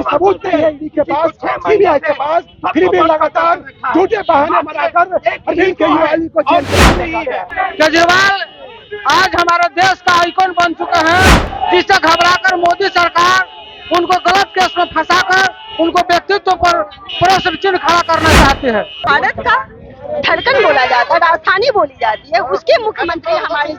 सबूत नहीं है ईडी के पास, सीबीआई के पास, फिर भी लगातार झूठे बहाने बनाकर अरविंद केजरीवाल को जेल में डाला है। केजरीवाल आज हमारे देश का आइकॉन बन चुके हैं, जिससे घबराकर मोदी सरकार उनको गलत केस में फंसाकर उनको व्यक्तित्व पर प्रश्न चिन्ह खड़ा करना चाहते हैं। भारत का धड़कन बोला जाता है, राजधानी बोली जाती है, उसके मुख्यमंत्री हमारे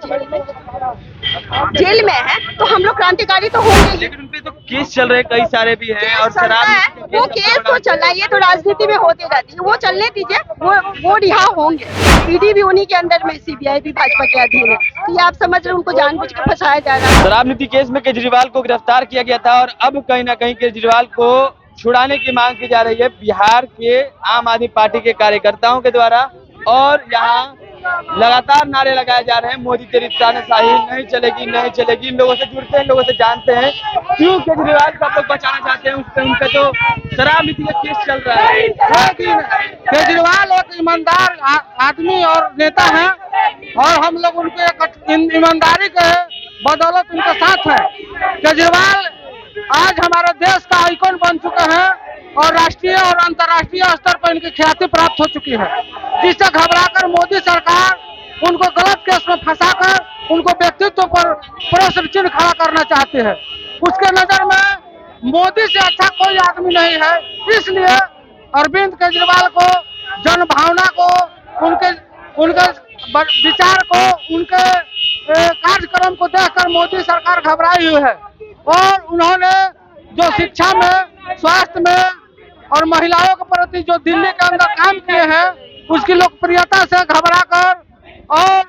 जेल में है, तो हम लोग क्रांतिकारी तो होंगे ही। लेकिन उनपे तो केस चल रहे कई सारे भी हैं और शराब वो केस तो चल रहा है, ये तो राजनीति में होती रहती है, वो चलने दीजिए, वो रिहा होंगे। ईडी भी उन्हीं के अंदर में, सीबीआई भी भाजपा के अधीन है, तो ये आप समझ रहे हैं उनको जानबूझ के फंसाया जा रहा है। शराब नीति केस में केजरीवाल को गिरफ्तार किया गया था और अब कहीं ना कहीं केजरीवाल को छुड़ाने की मांग की जा रही है बिहार के आम आदमी पार्टी के कार्यकर्ताओं के द्वारा। और यहाँ लगातार नारे लगाए जा रहे हैं, मोदी तेरी तानाशाही नहीं चलेगी, नहीं चलेगी। इन लोगों से जुड़ते हैं, इन लोगों से जानते हैं क्यों केजरीवाल को आप लोग बचाना चाहते हैं। उनका तो शराब नीति का केस चल रहा है। लेकिन केजरीवाल एक ईमानदार आदमी और नेता है और हम लोग उनके ईमानदारी के बदौलत उनके साथ हैं। केजरीवाल आज हमारे देश का आइकॉन बन चुके हैं और राष्ट्रीय और अंतर्राष्ट्रीय स्तर पर इनकी ख्याति प्राप्त हो चुकी है, जिससे घबराकर मोदी सरकार उनको गलत केस में फंसाकर उनको व्यक्तित्व पर प्रश्न चिन्ह खड़ा करना चाहते हैं। उसके नजर में मोदी से अच्छा कोई आदमी नहीं है, इसलिए अरविंद केजरीवाल को जनभावना को, उनके विचार को, उनके कार्यक्रम को देखकर मोदी सरकार घबराई हुई है और उन्होंने जो शिक्षा में, स्वास्थ्य में और महिलाओं के प्रति जो दिल्ली के अंदर काम किए हैं, उसकी लोकप्रियता से घबराकर और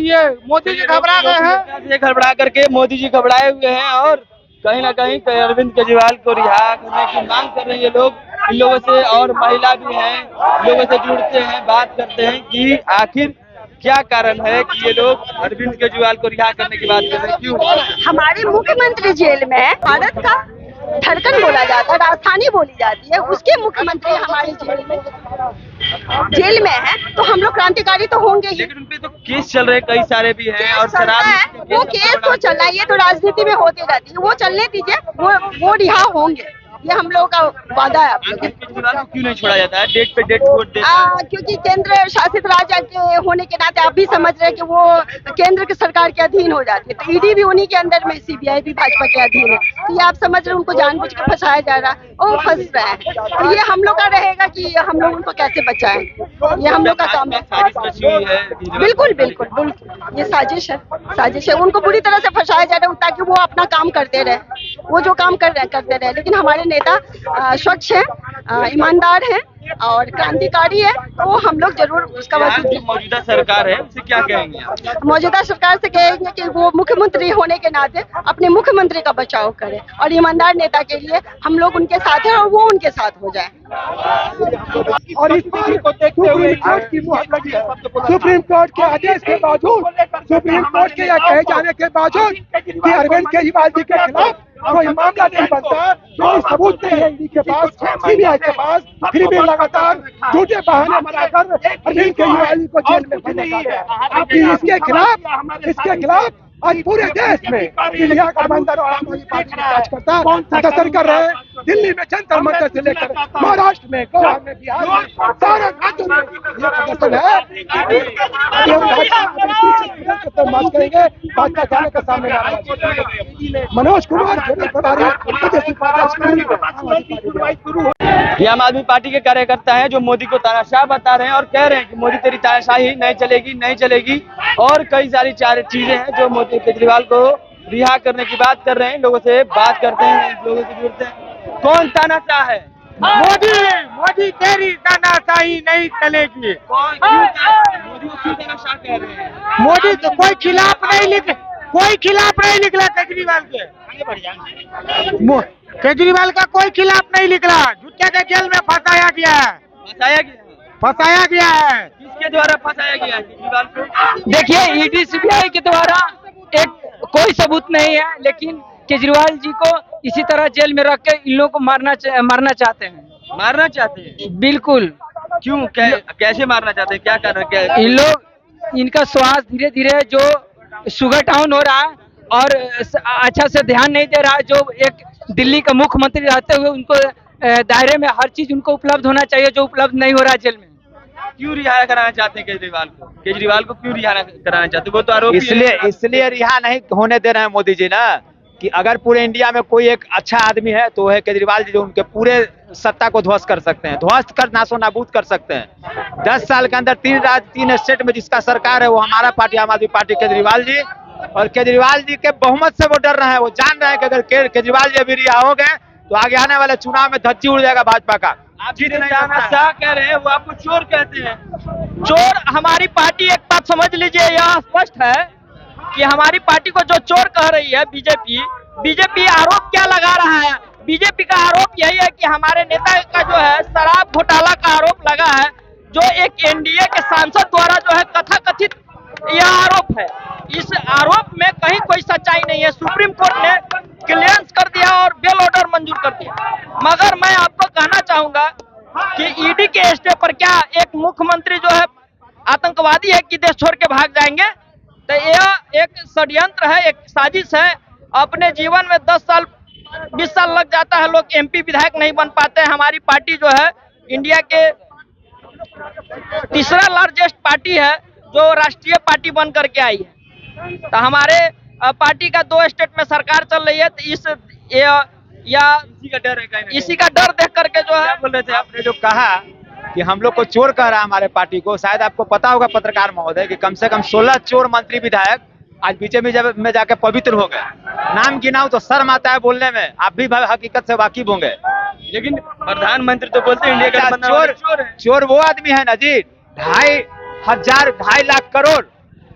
ये मोदी जी घबरा गए हैं। ये घबरा करके मोदी जी घबराए हुए हैं और कहीं ना कहीं अरविंद केजरीवाल को रिहा करने की मांग कर रहे हैं लोग। इन लोगों से और महिला भी हैं, लोगों से जुड़ते हैं, बात करते हैं कि आखिर क्या कारण है कि ये लोग अरविंद केजरीवाल को रिहा करने की बात कर रहे हैं। क्यों हमारे मुख्यमंत्री जेल में है, भारत का धड़कन बोला जाता है, राजधानी बोली जाती है, उसके मुख्यमंत्री हमारे जेल में है, तो हम लोग क्रांतिकारी तो होंगे ही। लेकिन उनपे तो केस चल रहे कई सारे भी हैं और शराब वो केस तो चल रहा है, ये तो राजनीति में होती रहती है, वो चलने दीजिए, वो रिहा होंगे, ये हम लोगों का वादा है। आप लोग केजरीवाल को क्यों नहीं छोड़ा जाता है? डेट पे डेट वोट देते क्योंकि केंद्र शासित राज्य के होने के नाते आप भी समझ रहे हैं कि वो केंद्र की सरकार के अधीन हो जाती है, तो ईडी भी उन्हीं के अंदर में, सीबीआई भी भाजपा के अधीन है, तो ये आप समझ रहे हैं उनको जानबूझ के फंसाया जा रहा है और फंस रहे हैं। तो ये हम लोग का रहेगा कि हम लोग उनको कैसे बचाएं, ये हम लोग का काम है। बिल्कुल बिल्कुल बिल्कुल, ये साजिश है, उनको पूरी तरह से फंसाया जा रहा है ताकि वो अपना काम करते रहे, वो जो काम कर रहे हैं करते रहे। लेकिन हमारे नेता स्वच्छ है, ईमानदार है और क्रांतिकारी है, तो हम लोग जरूर उसका वसूल। मौजूदा सरकार है उसे क्या कहेंगे आप? मौजूदा सरकार से कहेंगे कि वो मुख्यमंत्री होने के नाते अपने मुख्यमंत्री का बचाव करे और ईमानदार नेता के लिए हम लोग उनके साथ हैं और वो उनके साथ हो जाए। और इस स्थिति को देखते हुए सुप्रीम कोर्ट के आदेश के बावजूद, सुप्रीम कोर्ट के यह कहे जाने के बावजूद कि अरविंद केजरीवाल जी के खिलाफ कोई मामला नहीं बनता, कोई सबूत नहीं है ईडी के पास, सीबीआई के पास, फिर भी लगातार झूठे बहाने बनाकर अरविंद केजरीवाल को जेल में डाला है। इसके खिलाफ आज पूरे देश में इंडिया गठबंधन और आम आदमी पार्टी के कार्यकर्ता प्रदर्शन कर रहे हैं। दिल्ली में जंतर मंतर से लेकर महाराष्ट्र में, गोवा में, बिहार में, सारे राज्यों में ये प्रदर्शन है। अभी हम बात करेंगे, भाजपा जाने के सामने मनोज कुमार ये आम आदमी पार्टी के कार्यकर्ता हैं जो मोदी को तानाशाह बता रहे हैं और कह रहे हैं कि मोदी तेरी तानाशाही नहीं चलेगी, नहीं चलेगी। और कई सारी चीजें हैं जो मोदी केजरीवाल को रिहा करने की बात कर रहे हैं। लोगों से बात करते हैं, लोगों से जुड़ते हैं। कौन तानाशाह है? मोदी तेरी तानाशाही नहीं चलेगी। मोदी को क्यों तानाशाह कह रहे हैं? मोदी तो कोई खिलाफ नहीं निकला केजरीवाल के। केजरीवाल का कोई खिलाफ नहीं निकला, झूठे के जेल में फंसाया गया है। किसके द्वारा फंसाया गया है केजरीवाल को? देखिए, ईडी सीबीआई के द्वारा कोई सबूत नहीं है, लेकिन केजरीवाल जी को इसी तरह जेल में रख के इन लोगों को मारना चाहते हैं। मारना चाहते हैं? बिल्कुल। क्यों? कैसे मारना चाहते हैं? क्या कारण क्या है? इन लोग, इनका स्वास्थ्य धीरे धीरे जो शुगर डाउन हो रहा है और अच्छा से ध्यान नहीं दे रहा है, जो एक दिल्ली का मुख्यमंत्री रहते हुए उनको दायरे में हर चीज उनको उपलब्ध होना चाहिए जो उपलब्ध नहीं हो रहा है जेल में। क्यों रिहा कराना चाहते हैं केजरीवाल को? केजरीवाल को क्यों रिहा कराना चाहते हैं? वो तो आरोपी है। इसलिए रिहा नहीं होने दे रहे हैं मोदी जी ना, कि अगर पूरे इंडिया में कोई एक अच्छा आदमी है तो वो है केजरीवाल जी, जो उनके पूरे सत्ता को ध्वस्त कर सकते हैं, ध्वस्त कर नाशो नाबूद कर सकते हैं। 10 साल के अंदर 3 स्टेट में जिसका सरकार है वो हमारा पार्टी, आम आदमी पार्टी, केजरीवाल जी। और केजरीवाल जी के बहुमत से वो डर रहे हैं, वो जान रहे हैं कि अगर केजरीवाल जी अभी रिहा हो गए तो आगे आने वाले चुनाव में धज्जी उड़ जाएगा भाजपा का। आप जितने शाह कह रहे हैं वो आपको चोर कहते हैं। चोर हमारी पार्टी, एक बात समझ लीजिए, यह स्पष्ट है कि हमारी पार्टी को जो चोर कह रही है बीजेपी आरोप क्या लगा रहा है? बीजेपी का आरोप यही है कि हमारे नेता का जो है शराब घोटाला का आरोप लगा है, जो एक एनडीए के सांसद द्वारा जो है कथाकथित यह आरोप है। इस आरोप में कहीं कोई सच्चाई नहीं है। सुप्रीम कोर्ट ने क्लियरेंस कर दिया और बेल ऑर्डर मंजूर कर दिया। मगर मैं आपको कहना चाहूंगा कि ईडी के स्टे पर क्या एक मुख्यमंत्री जो है आतंकवादी है कि देश छोड़ के भाग जाएंगे? तो यह एक षड्यंत्र है, एक साजिश है। अपने जीवन में 10 साल 20 साल लग जाता है, लोग एमपी विधायक नहीं बन पाते हैं। हमारी पार्टी जो है इंडिया के तीसरा लार्जेस्ट पार्टी है जो राष्ट्रीय पार्टी बन करके आई है। तो हमारे पार्टी का 2 स्टेट में सरकार चल रही है, तो इसी का डर है कहीं ना कहीं। इसी का डर देख करके जो है क्या बोल रहे थे आपने जो कहा कि हम लोग को चोर कह रहा है हमारे पार्टी को, शायद आपको पता होगा पत्रकार महोदय कि कम से कम 16 चोर मंत्री विधायक आज बीजेपी में जाके पवित्र हो गए। नाम गिनाऊं तो शर्म आता है बोलने में, आप भी हकीकत से वाकिफ होंगे। लेकिन प्रधानमंत्री तो बोलते हैं इंडिया का गठबंधन वाले चोर है। चोर वो आदमी है ना जी, 2.5 लाख करोड़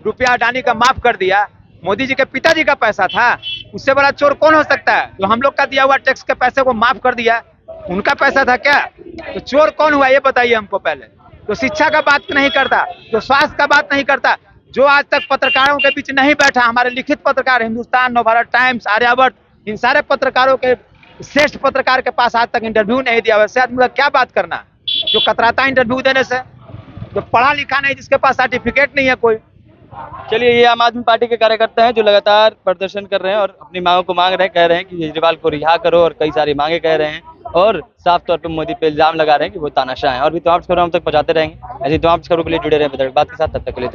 रुपया अडानी का माफ कर दिया, मोदी जी के पिताजी का पैसा था। उससे बड़ा चोर कौन हो सकता है? जो हम लोग का दिया हुआ टैक्स के पैसे को माफ कर दिया, उनका पैसा था क्या? तो चोर कौन हुआ ये बताइए हमको पहले। तो शिक्षा का बात नहीं करता, जो स्वास्थ्य का बात नहीं करता, जो आज तक पत्रकारों के बीच नहीं बैठा, हमारे लिखित पत्रकार हिंदुस्तान, नवभारत टाइम्स, आर्यावर्त, इन सारे पत्रकारों के श्रेष्ठ पत्रकार के पास आज तक इंटरव्यू नहीं दिया। वैसे आदमी का क्या बात करना जो कतराता इंटरव्यू देने से, जो पढ़ा लिखा नहीं, जिसके पास सर्टिफिकेट नहीं है कोई। चलिए, ये आम आदमी पार्टी के कार्यकर्ता हैं जो लगातार प्रदर्शन कर रहे हैं और अपनी मांगों को मांग रहे हैं, कह रहे हैं कि केजरीवाल को रिहा करो और कई सारी मांगे कह रहे हैं और साफ तौर पे मोदी पे इल्जाम लगा रहे हैं कि वो तानाशाह हैं। और भी तमाम खबरों हम तक पहुंचाते रहेंगे। ऐसी तमाम खबरों के लिए जुड़े रहें बात के साथ। तब तक के लिए